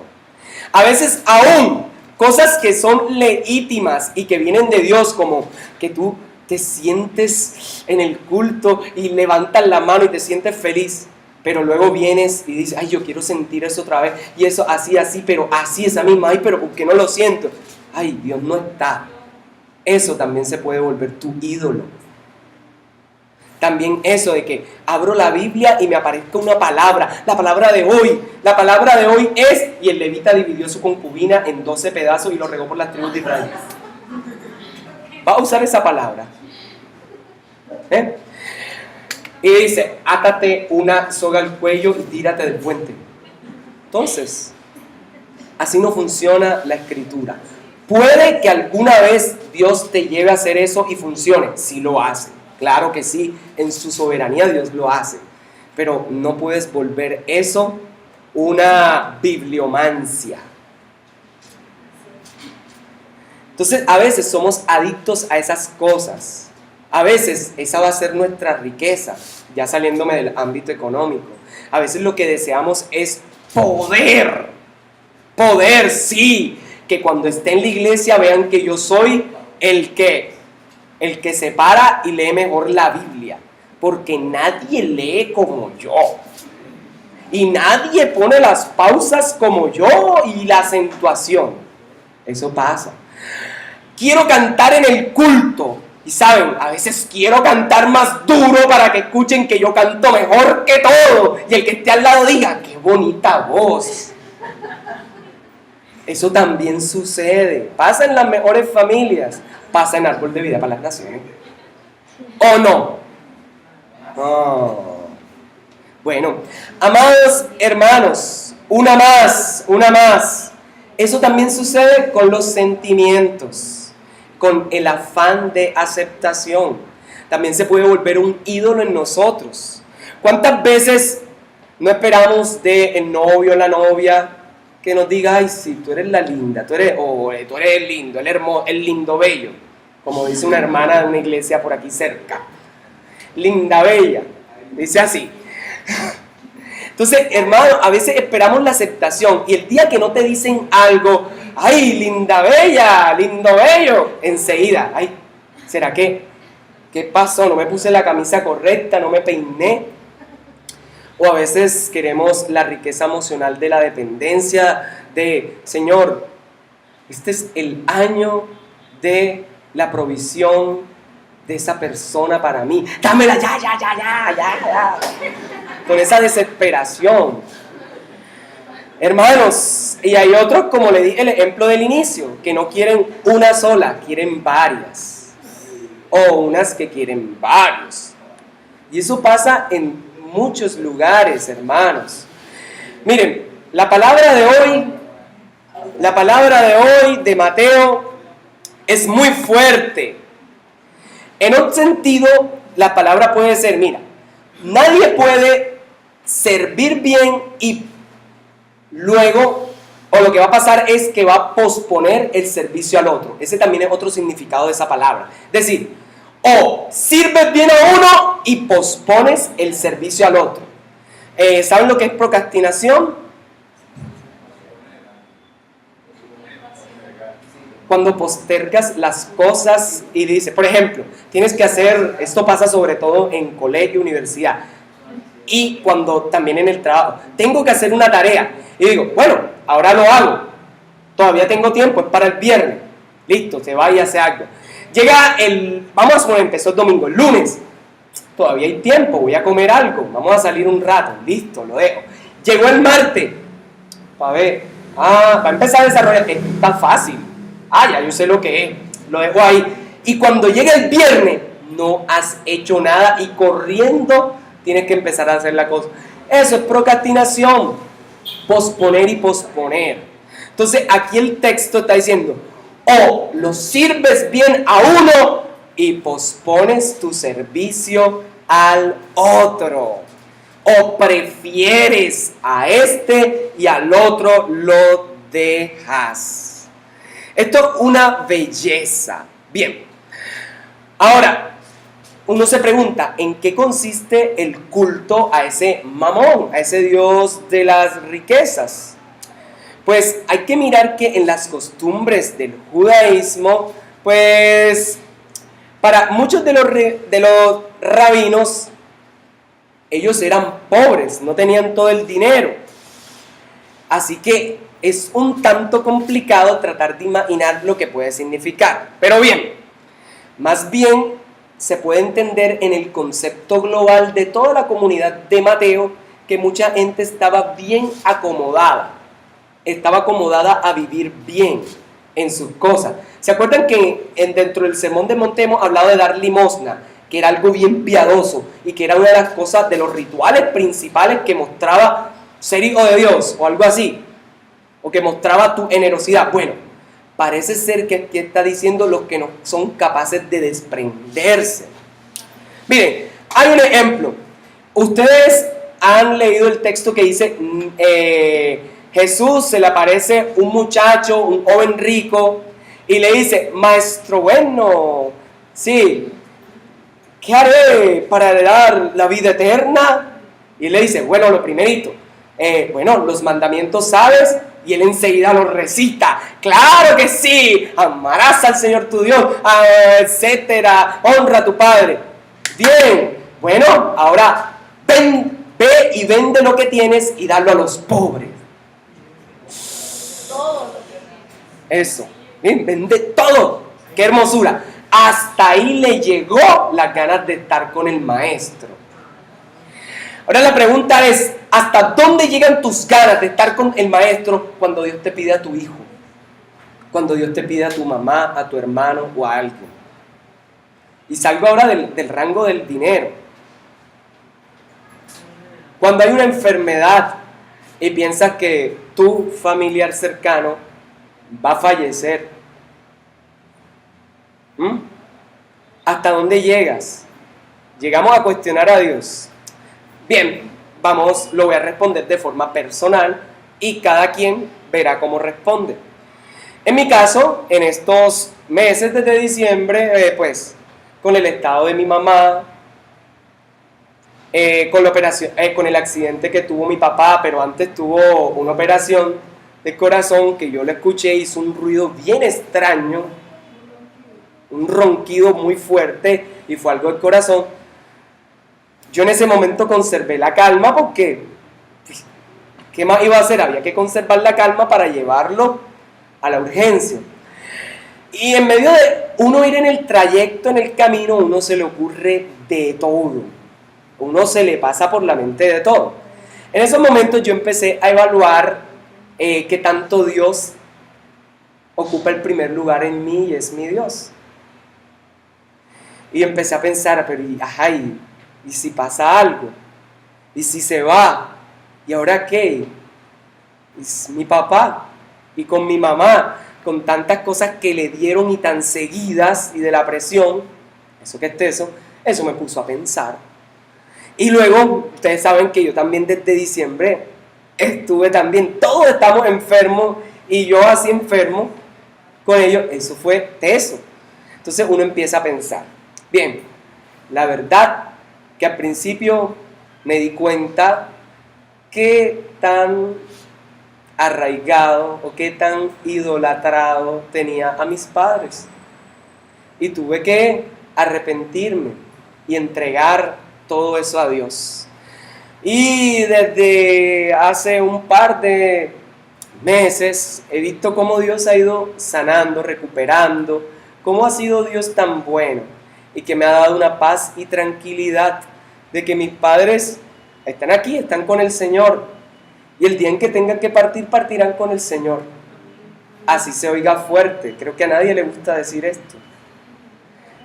A veces aún cosas que son legítimas y que vienen de Dios, como que tú te sientes en el culto y levantas la mano y te sientes feliz, pero luego vienes y dices, ay, yo quiero sentir eso otra vez, y eso así, pero así esa misma, ay, pero ¿por qué no lo siento? Ay, Dios no está. Eso también se puede volver tu ídolo. También eso de que abro la Biblia y me aparezca una palabra, la palabra de hoy es, y el levita dividió su concubina en 12 pedazos y lo regó por las tribus de Israel. Va a usar esa palabra. Y dice, átate una soga al cuello y tírate del puente. Entonces, así no funciona la escritura. Puede que alguna vez Dios te lleve a hacer eso y funcione, sí lo hace. Claro que sí, en su soberanía Dios lo hace, pero no puedes volver eso una bibliomancia. Entonces, a veces somos adictos a esas cosas. A veces esa va a ser nuestra riqueza, ya saliéndome del ámbito económico. A veces lo que deseamos es poder. Poder, sí. Que cuando esté en la iglesia vean que yo soy el que se para y lee mejor la Biblia. Porque nadie lee como yo. Y nadie pone las pausas como yo y la acentuación. Eso pasa. Quiero cantar en el culto. Y saben, a veces quiero cantar más duro para que escuchen que yo canto mejor que todo. Y el que esté al lado diga, qué bonita voz. Eso también sucede. Pasa en las mejores familias. Pasa en Árbol de Vida para las Naciones. ¿O no? Oh. Bueno, amados hermanos, una más. Eso también sucede con los sentimientos, con el afán de aceptación. También se puede volver un ídolo en nosotros. ¿Cuántas veces no esperamos del novio o la novia que nos diga, ay, sí, tú eres la linda, tú eres el lindo, el hermoso, el lindo bello, como dice una hermana de una iglesia por aquí cerca? Linda bella, dice así. Entonces, hermano, a veces esperamos la aceptación y el día que no te dicen algo, ay, linda bella, lindo bello, enseguida, ay, ¿será qué pasó? No me puse la camisa correcta, no me peiné. O a veces queremos la riqueza emocional de la dependencia, de, Señor, este es el año de la provisión de esa persona para mí. Dámela ya. Con esa desesperación. Hermanos, y hay otros, como le dije el ejemplo del inicio, que no quieren una sola, quieren varias. O unas que quieren varios. Y eso pasa en muchos lugares, hermanos. Miren, la palabra de hoy de Mateo es muy fuerte. En otro sentido, la palabra puede ser, mira, nadie puede servir bien y luego, o lo que va a pasar es que va a posponer el servicio al otro. Ese también es otro significado de esa palabra. Es decir, o sirves bien a uno y pospones el servicio al otro. ¿Saben lo que es procrastinación? Cuando postergas las cosas y dices, por ejemplo, tienes que hacer, esto pasa sobre todo en colegio, universidad, y cuando también en el trabajo, tengo que hacer una tarea, y digo, bueno, ahora lo hago, todavía tengo tiempo, es para el viernes, listo, se va y hace algo. Llega vamos a suponer, empezó el domingo, el lunes, todavía hay tiempo, voy a comer algo, vamos a salir un rato, listo, lo dejo. Llegó el martes, para ver, va a empezar a desarrollar, es tan fácil. Ya yo sé lo que es, lo dejo ahí. Y cuando llega el viernes, no has hecho nada y corriendo tienes que empezar a hacer la cosa. Eso es procrastinación, posponer y posponer. Entonces aquí el texto está diciendo, o lo sirves bien a uno y pospones tu servicio al otro, o prefieres a este y al otro lo dejas. Esto es una belleza. Bien, ahora, uno se pregunta, ¿en qué consiste el culto a ese mamón, a ese Dios de las riquezas? Pues hay que mirar que en las costumbres del judaísmo, pues para muchos de los rabinos, ellos eran pobres, no tenían todo el dinero. Así que es un tanto complicado tratar de imaginar lo que puede significar. Pero bien, más bien se puede entender en el concepto global de toda la comunidad de Mateo que mucha gente estaba bien acomodada. Estaba acomodada a vivir bien en sus cosas. ¿Se acuerdan que dentro del Sermón del Monte hemos hablado de dar limosna? Que era algo bien piadoso y que era una de las cosas, de los rituales principales que mostraba ser hijo de Dios o algo así, o que mostraba tu generosidad. Bueno, parece ser que aquí está diciendo los que no son capaces de desprenderse. Miren, hay un ejemplo. Ustedes han leído el texto que dice, Jesús se le aparece un muchacho, un joven rico, y le dice, maestro bueno, sí, ¿qué haré para heredar la vida eterna? Y le dice, bueno, lo primerito, bueno, los mandamientos sabes, y él enseguida los recita. Claro que sí, amarás al Señor tu Dios, etcétera, honra a tu padre. Bien, bueno, ahora ve y vende lo que tienes y dalo a los pobres. Eso, bien, vende todo. Qué hermosura. Hasta ahí le llegó las ganas de estar con el maestro. Ahora la pregunta es, ¿hasta dónde llegan tus ganas de estar con el maestro cuando Dios te pide a tu hijo? Cuando Dios te pide a tu mamá, a tu hermano o a alguien. Y salgo ahora del rango del dinero. Cuando hay una enfermedad y piensas que tu familiar cercano va a fallecer. ¿Hasta dónde llegas? Llegamos a cuestionar a Dios. Bien, lo voy a responder de forma personal y cada quien verá cómo responde. En mi caso, en estos meses desde diciembre, pues con el estado de mi mamá, con la operación, con el accidente que tuvo mi papá, pero antes tuvo una operación de corazón que yo le escuché, hizo un ruido bien extraño, un ronquido muy fuerte y fue algo del corazón. Yo en ese momento conservé la calma porque, ¿qué más iba a hacer? Había que conservar la calma para llevarlo a la urgencia. Y en medio de uno ir en el trayecto, en el camino, uno se le ocurre de todo. Uno se le pasa por la mente de todo. En esos momentos yo empecé a evaluar qué tanto Dios ocupa el primer lugar en mí y es mi Dios. Y empecé a pensar, pero ¿y si pasa algo? ¿Y si se va? ¿Y ahora qué? Es mi papá. Y con mi mamá, con tantas cosas que le dieron y tan seguidas y de la presión, eso me puso a pensar. Y luego, ustedes saben que yo también desde diciembre estuve también, todos estamos enfermos y yo así enfermo con ellos, eso fue teso. Entonces uno empieza a pensar, bien, la verdad que al principio me di cuenta qué tan arraigado o qué tan idolatrado tenía a mis padres. Y tuve que arrepentirme y entregar todo eso a Dios. Y desde hace un par de meses he visto cómo Dios ha ido sanando, recuperando, cómo ha sido Dios tan bueno y que me ha dado una paz y tranquilidad de que mis padres están aquí, están con el Señor, y el día en que tengan que partir, partirán con el Señor. Así se oiga fuerte, creo que a nadie le gusta decir esto,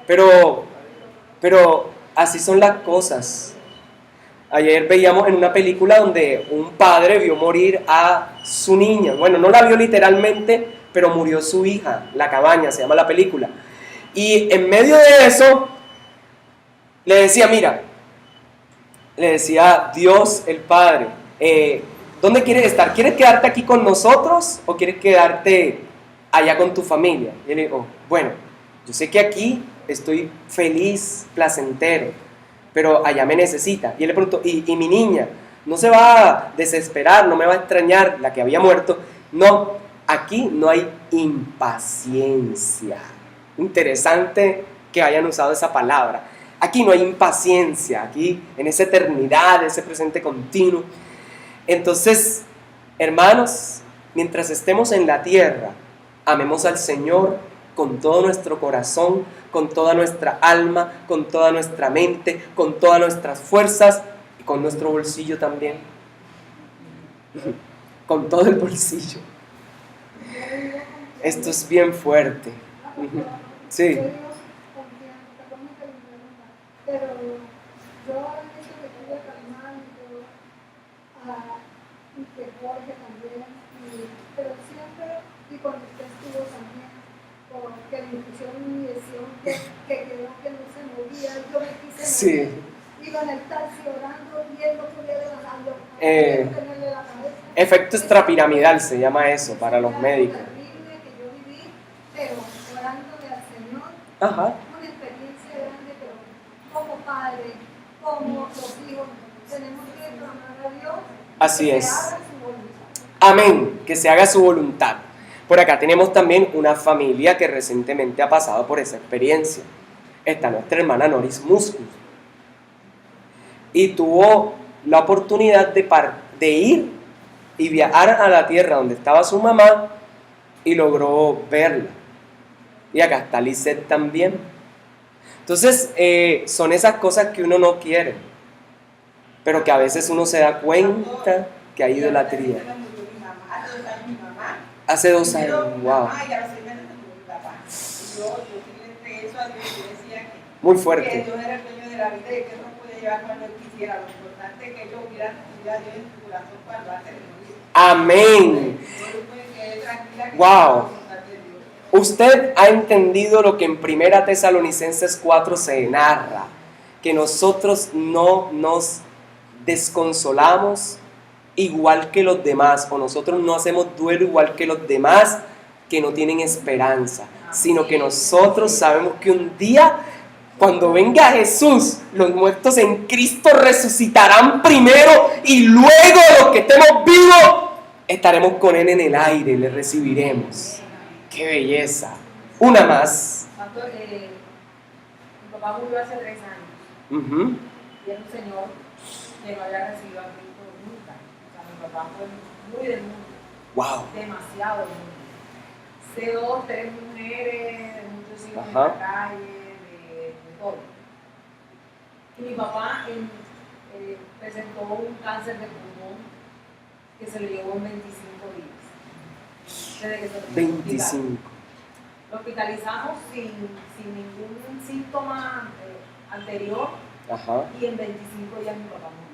pero así son las cosas. Ayer veíamos en una película donde un padre vio morir a su niña. Bueno, no la vio literalmente, pero murió su hija, La Cabaña, se llama la película. Y en medio de eso, le decía Dios el Padre, ¿dónde quieres estar? ¿Quieres quedarte aquí con nosotros o quieres quedarte allá con tu familia? Y él dijo, bueno, yo sé que aquí estoy feliz, placentero, pero allá me necesita. Y él le preguntó, ¿y mi niña? ¿No se va a desesperar? ¿No me va a extrañar? La que había muerto. No, aquí no hay impaciencia. Interesante que hayan usado esa palabra. Aquí no hay impaciencia, aquí en esa eternidad, ese presente continuo. Entonces, hermanos, mientras estemos en la tierra, amemos al Señor con todo nuestro corazón, con toda nuestra alma, con toda nuestra mente, con todas nuestras fuerzas y con nuestro bolsillo también. Con todo el bolsillo. Esto es bien fuerte. Sí. Pero yo he visto que tuve Calimán y que Jorge también, pero siempre, y cuando usted estuvo también, porque le pusieron una inyección que quedó que no se movía, yo me quise mover, iba en el taxi orando y él no podía levantarlo, tenerle la cabeza. Efecto extrapiramidal se llama eso para los médicos. Terrible que yo viví, pero orándole al Señor. Ajá. Una experiencia grande, pero como padre, como los hijos, tenemos que clamar a Dios Así Que es. se haga su voluntad. Amén, que se haga su voluntad. Por acá tenemos también una familia que recientemente ha pasado por esa experiencia. Está nuestra hermana Noris Muscus. Y tuvo la oportunidad de ir y viajar a la tierra donde estaba su mamá y logró verla. Y acá está Lisette también. Entonces, son esas cosas que uno no quiere, pero que a veces uno se da cuenta que hay idolatría. Hace 2 años, wow. Muy fuerte. Que Dios era el dueño de la vida y que Dios no podía llevar cuando Él quisiera. Lo importante es que ellos hubieran recibido a Dios en su corazón para lo hacer Amén. Wow. Usted ha entendido lo que en 1 Tesalonicenses 4 se narra, que nosotros no nos desconsolamos igual que los demás, o nosotros no hacemos duelo igual que los demás que no tienen esperanza, sino que nosotros sabemos que un día, cuando venga Jesús, los muertos en Cristo resucitarán primero y luego los que estemos vivos estaremos con Él en el aire, le recibiremos. ¡Qué belleza! Una más. Pastor, mi papá murió hace 3 años y era un señor que no había recibido a Cristo nunca. O sea, mi papá fue muy del mundo. ¡Wow! Demasiado del mundo. Sé 2, 3 mujeres, muchos hijos en Ajá. la calle, de todo. Y mi papá presentó un cáncer de pulmón que se le llevó en 25 días. Desde que se lo 25. Lo hospitalizamos sin ningún síntoma anterior Ajá. y en 25 días mi papá murió.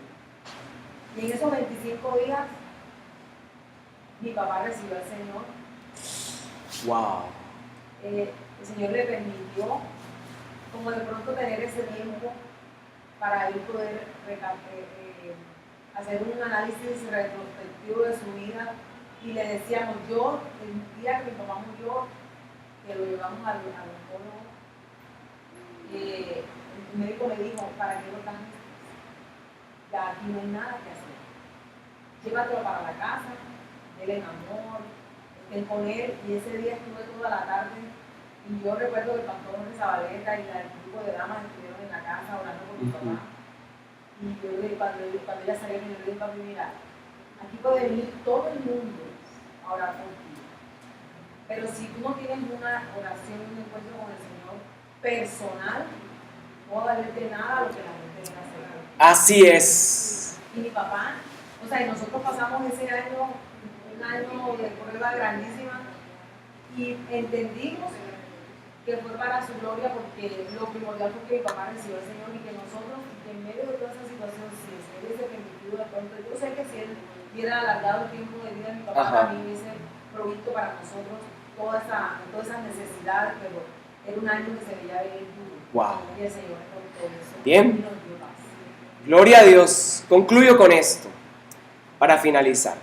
Y en esos 25 días mi papá recibió al Señor. ¡Wow! El Señor le permitió como de pronto tener ese tiempo para él poder hacer un análisis retrospectivo de su vida. Y le decíamos, el día que mi papá murió, que lo llevamos al oncólogo, el médico me dijo, ¿para qué lo estás? Ya aquí no hay nada que hacer. Llévatelo para la casa, denle amor, estén con él. Y ese día estuve toda la tarde, y yo recuerdo que el pastor de Zabaleta y el grupo de damas estuvieron en la casa orando por mi papá. Y yo cuando ella salió, yo le dije, papi, mira, aquí puede venir todo el mundo a orar por ti. Pero si tú no tienes una oración y un encuentro con el Señor personal, no va a valerte nada lo que la gente viene a hacer. Así es. Y mi papá, o sea, y nosotros pasamos ese año, un año de prueba grandísima, y entendimos que fue para su gloria, porque lo primordial fue que mi papá recibió al Señor y que nosotros, en medio de toda esa situación, si el Señor hubiese permitido de pronto, yo sé que si Él hubiera alargado el tiempo de vida de mi papá, también hubiese provisto para nosotros todas esas necesidades, pero era un año que se veía bien duro. Wow. Y el Señor con todo eso. Bien. Y nos dio paz. Gloria a Dios. Concluyo con esto, para finalizar.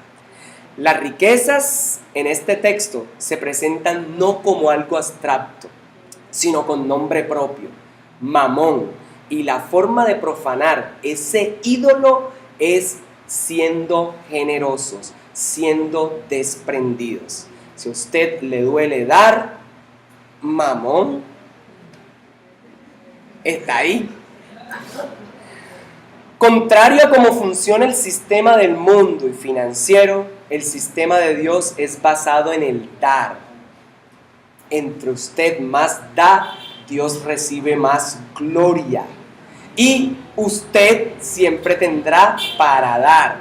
Las riquezas en este texto se presentan no como algo abstracto, sino con nombre propio, Mamón. Y la forma de profanar ese ídolo es siendo generosos, siendo desprendidos. Si a usted le duele dar, Mamón está ahí. Contrario a cómo funciona el sistema del mundo y financiero, el sistema de Dios es basado en el dar. Entre usted más da, Dios recibe más gloria. Y usted siempre tendrá para dar.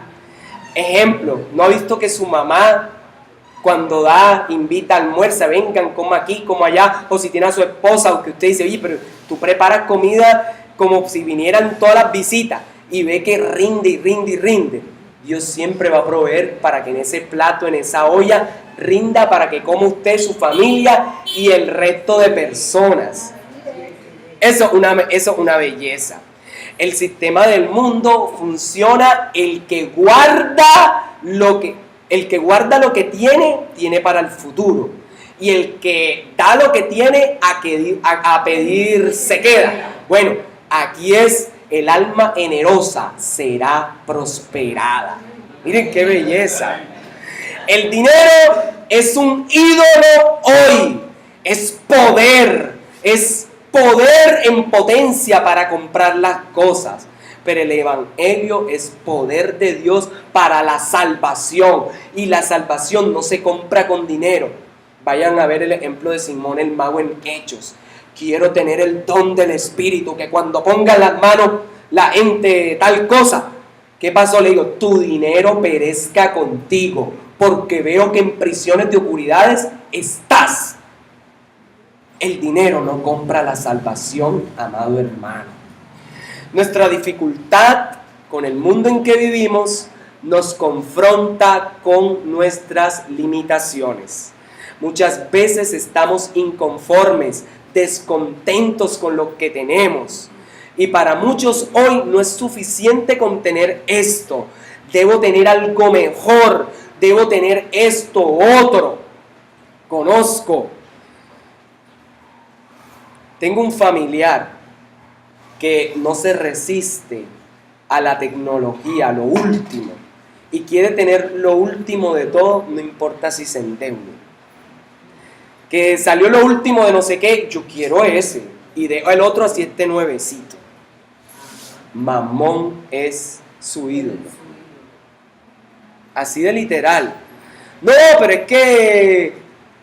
Ejemplo, ¿no ha visto que su mamá cuando da, invita, almuerza, vengan, coma aquí, como allá? O si tiene a su esposa, o que usted dice, oye, pero tú preparas comida como si vinieran todas las visitas, y ve que rinde y rinde y rinde. Dios siempre va a proveer para que en ese plato, en esa olla, rinda para que coma usted, su familia y el resto de personas. Eso es una belleza. El sistema del mundo funciona, el que guarda lo que tiene para el futuro. Y el que da lo que tiene, a pedir se queda. Bueno, aquí es el alma generosa será prosperada. Miren qué belleza. El dinero es un ídolo hoy. Es poder en potencia para comprar las cosas. Pero el evangelio es poder de Dios para la salvación. Y la salvación no se compra con dinero. Vayan a ver el ejemplo de Simón el mago en Hechos. Quiero tener el don del Espíritu, que cuando ponga en las manos la gente tal cosa. ¿Qué pasó? Le digo, tu dinero perezca contigo, porque veo que en prisiones de oscuridades estás. El dinero no compra la salvación, amado hermano. Nuestra dificultad con el mundo en que vivimos nos confronta con nuestras limitaciones. Muchas veces estamos inconformes, descontentos con lo que tenemos. Y para muchos hoy no es suficiente con tener esto. Debo tener algo mejor, debo tener esto, otro. Tengo un familiar que no se resiste a la tecnología, a lo último, y quiere tener lo último de todo, no importa si se endeude. Que salió lo último de no sé qué, yo quiero ese, y dejo el otro así este nuevecito. Mamón es su ídolo. Así de literal. No, pero es que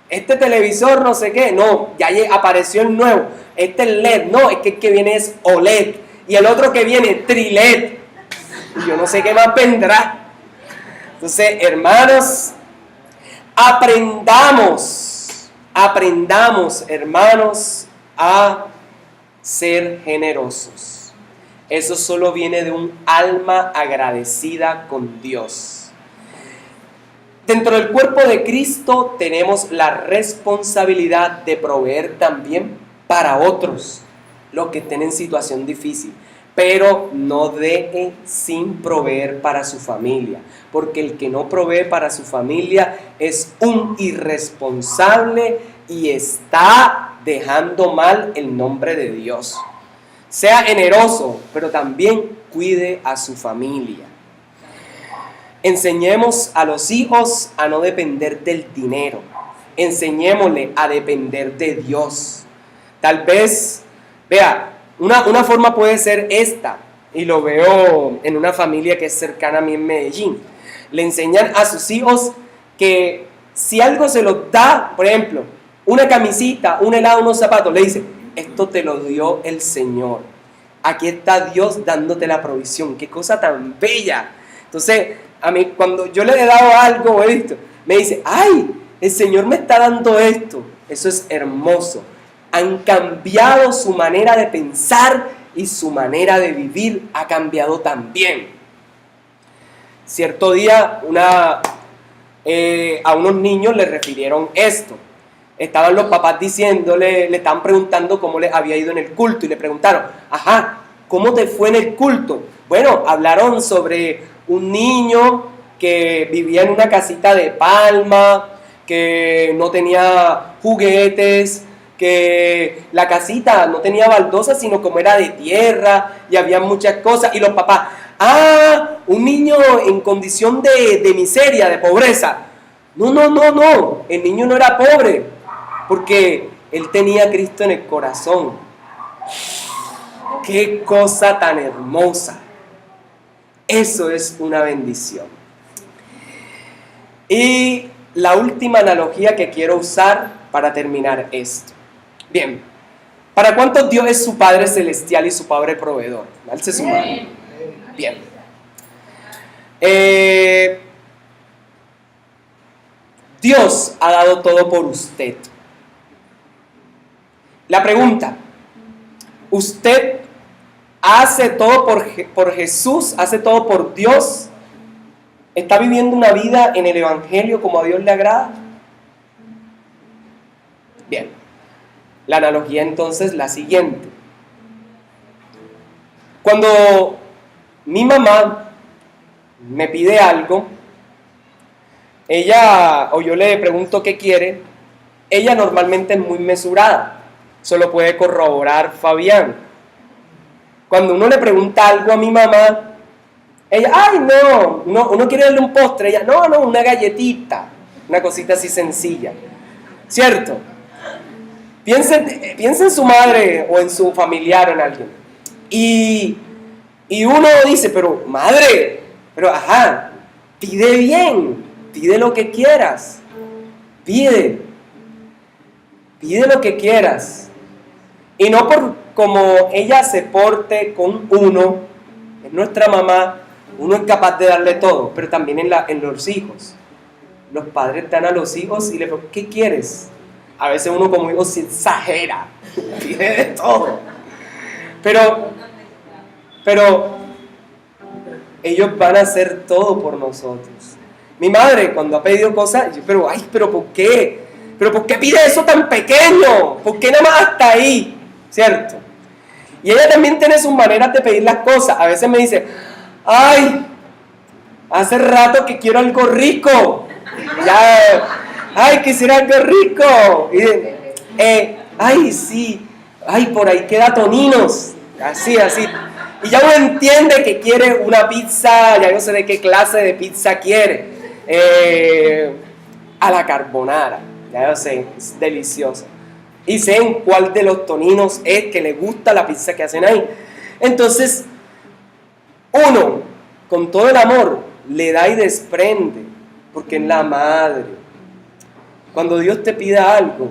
este televisor no sé qué, no, ya apareció el nuevo. Este es LED, no, es que el que viene es OLED. Y el otro que viene, TriLED. Y yo no sé qué más vendrá. Entonces, hermanos, aprendamos, hermanos, a ser generosos. Eso solo viene de un alma agradecida con Dios. Dentro del cuerpo de Cristo tenemos la responsabilidad de proveer también para otros, los que estén en situación difícil, pero no deje sin proveer para su familia, porque el que no provee para su familia es un irresponsable y está dejando mal el nombre de Dios. Sea generoso, pero también cuide a su familia. Enseñemos a los hijos a no depender del dinero. Enseñémosle a depender de Dios. Tal vez, vea, una forma puede ser esta, y lo veo en una familia que es cercana a mí en Medellín. Le enseñan a sus hijos que si algo se los da, por ejemplo, una camisita, un helado, unos zapatos, le dicen, esto te lo dio el Señor. Aquí está Dios dándote la provisión. ¡Qué cosa tan bella! Entonces, a mí cuando yo le he dado algo, he visto, me dice, ¡ay! El Señor me está dando esto. Eso es hermoso. Han cambiado su manera de pensar y su manera de vivir ha cambiado también. Cierto día a unos niños les refirieron esto. Estaban los papás diciéndole, le estaban preguntando cómo les había ido en el culto y le preguntaron, ajá, ¿cómo te fue en el culto? Bueno, hablaron sobre un niño que vivía en una casita de palma, que no tenía juguetes, que la casita no tenía baldosa, sino como era de tierra y había muchas cosas. Y los papás, un niño en condición de miseria, de pobreza. No, el niño no era pobre, porque él tenía a Cristo en el corazón. ¡Qué cosa tan hermosa! Eso es una bendición. Y la última analogía que quiero usar para terminar esto. Bien, ¿para cuántos Dios es su Padre Celestial y su Padre Proveedor? Alce su mano. Bien. Dios ha dado todo por usted. La pregunta, ¿usted hace todo por Jesús? ¿Hace todo por Dios? ¿Está viviendo una vida en el Evangelio como a Dios le agrada? Bien, la analogía entonces es la siguiente. Cuando mi mamá me pide algo, ella, o yo le pregunto qué quiere, ella normalmente es muy mesurada. Eso lo puede corroborar Fabián. Cuando uno le pregunta algo a mi mamá, Ella, ay, no, uno quiere darle un postre. Ella, no, una galletita. Una cosita así sencilla. ¿Cierto? Piensa en su madre o en su familiar o en alguien. Y uno dice, pero madre, pero ajá, pide bien, pide lo que quieras. Pide lo que quieras. Y no por como ella se porte con uno, es nuestra mamá, uno es capaz de darle todo, pero también en los hijos. Los padres dan a los hijos y le preguntan, ¿qué quieres? A veces uno como hijo se exagera, pide de todo. Pero ellos van a hacer todo por nosotros. Mi madre cuando ha pedido cosas, yo, pero ¿por qué? ¿Pero por qué pide eso tan pequeño? ¿Por qué nada más hasta ahí? ¿Cierto? Y ella también tiene sus maneras de pedir las cosas. A veces me dice, ay, hace rato que quiero algo rico. Ay, quisiera algo rico. Y, ay, sí, ay, por ahí queda Toninos. Así. Y ya uno entiende que quiere una pizza, ya no sé de qué clase de pizza quiere. A la carbonara, ya yo sé, es deliciosa. Y sé en cuál de los Toninos es que le gusta la pizza que hacen ahí. Entonces, uno, con todo el amor, le da y desprende, porque es la madre. Cuando Dios te pida algo,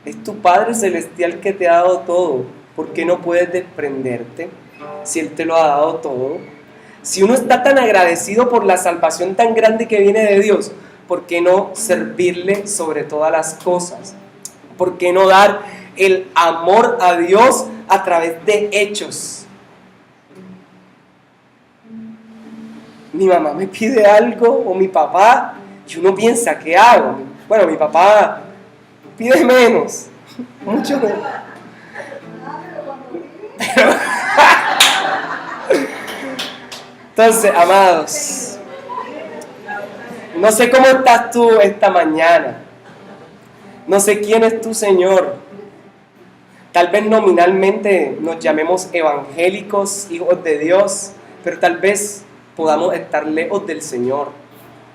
es tu Padre Celestial que te ha dado todo. ¿Por qué no puedes desprenderte si Él te lo ha dado todo? Si uno está tan agradecido por la salvación tan grande que viene de Dios, ¿por qué no servirle sobre todas las cosas? ¿Por qué no dar el amor a Dios a través de hechos? Mi mamá me pide algo o mi papá y uno piensa, ¿qué hago? Bueno, mi papá pide menos, mucho menos. Entonces, amados, no sé cómo estás tú esta mañana. No sé quién es tu Señor. Tal vez nominalmente nos llamemos evangélicos, hijos de Dios, pero tal vez podamos estar lejos del Señor,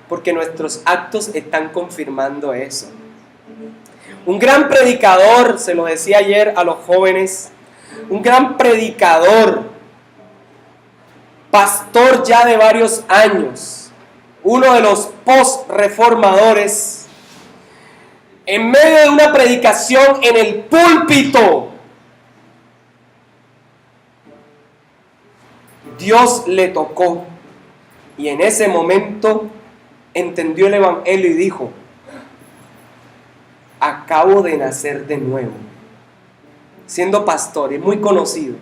porque nuestros actos están confirmando eso. Un gran predicador, se lo decía ayer a los jóvenes, un gran predicador, pastor ya de varios años, uno de los post-reformadores, en medio de una predicación en el púlpito, Dios le tocó y en ese momento entendió el evangelio y dijo, acabo de nacer de nuevo. Siendo pastor, es muy conocido.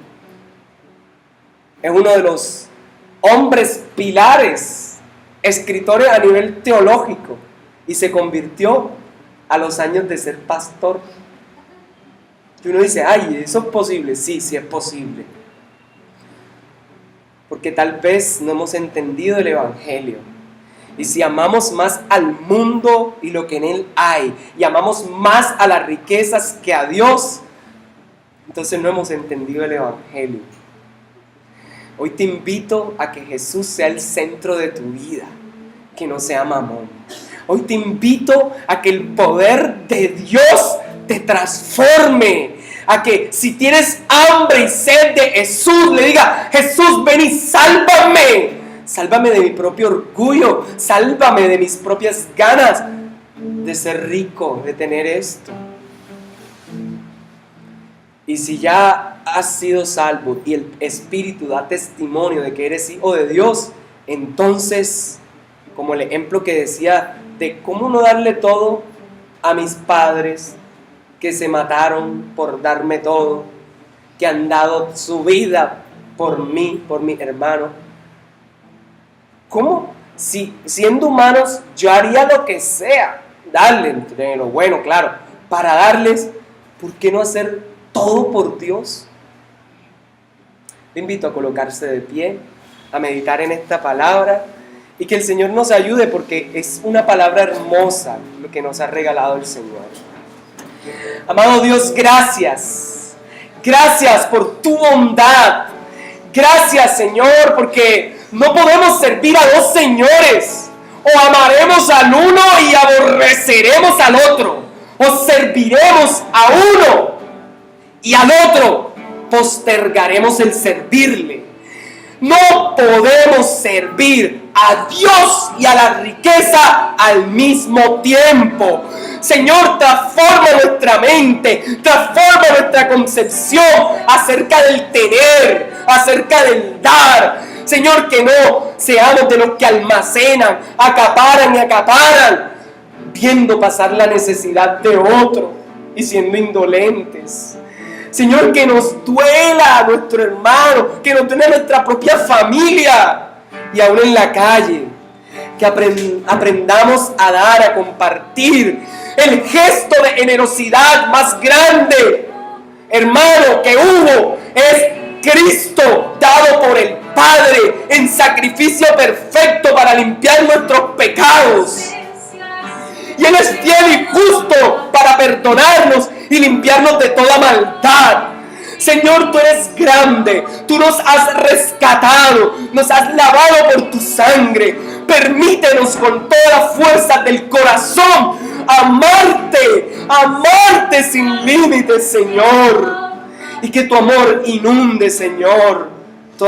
Es uno de los hombres pilares, escritores a nivel teológico, y se convirtió a los años de ser pastor. Y uno dice, ay, ¿eso es posible? Sí es posible. Porque tal vez no hemos entendido el evangelio. Y si amamos más al mundo y lo que en él hay, y amamos más a las riquezas que a Dios, entonces no hemos entendido el evangelio. Hoy te invito a que Jesús sea el centro de tu vida, que no sea Mamón. Hoy te invito a que el poder de Dios te transforme, a que si tienes hambre y sed de Jesús, le diga, Jesús, ven y sálvame. Sálvame de mi propio orgullo, sálvame de mis propias ganas de ser rico, de tener esto. Y si ya has sido salvo y el Espíritu da testimonio de que eres hijo de Dios, entonces, como el ejemplo que decía de cómo no darle todo a mis padres que se mataron por darme todo, que han dado su vida por mí, por mi hermano. ¿Cómo? Si siendo humanos yo haría lo que sea, darle lo bueno, claro, para darles, ¿por qué no hacer todo por Dios? Le invito a colocarse de pie, a meditar en esta palabra y que el Señor nos ayude porque es una palabra hermosa lo que nos ha regalado el Señor. Amado Dios, gracias. Gracias por tu bondad. Gracias, Señor, porque No podemos servir a dos señores. O amaremos al uno y aborreceremos al otro. O serviremos a uno y al otro postergaremos el servirle. No podemos servir a Dios y a la riqueza al mismo tiempo. Señor, transforma nuestra mente, transforma nuestra concepción acerca del tener, acerca del dar. Señor, que no seamos de los que almacenan, acaparan y acaparan, viendo pasar la necesidad de otro y siendo indolentes. Señor, que nos duela a nuestro hermano, que nos duela a nuestra propia familia y aún en la calle, que aprendamos a dar, a compartir el gesto de generosidad más grande, hermano, que hubo, es Cristo dado por el Padre en sacrificio perfecto para limpiar nuestros pecados. Y Él es fiel y justo para perdonarnos y limpiarnos de toda maldad. Señor, tú eres grande, tú nos has rescatado, nos has lavado por tu sangre. Permítenos con toda la fuerza del corazón amarte sin límites, Señor. Y que tu amor inunde, Señor,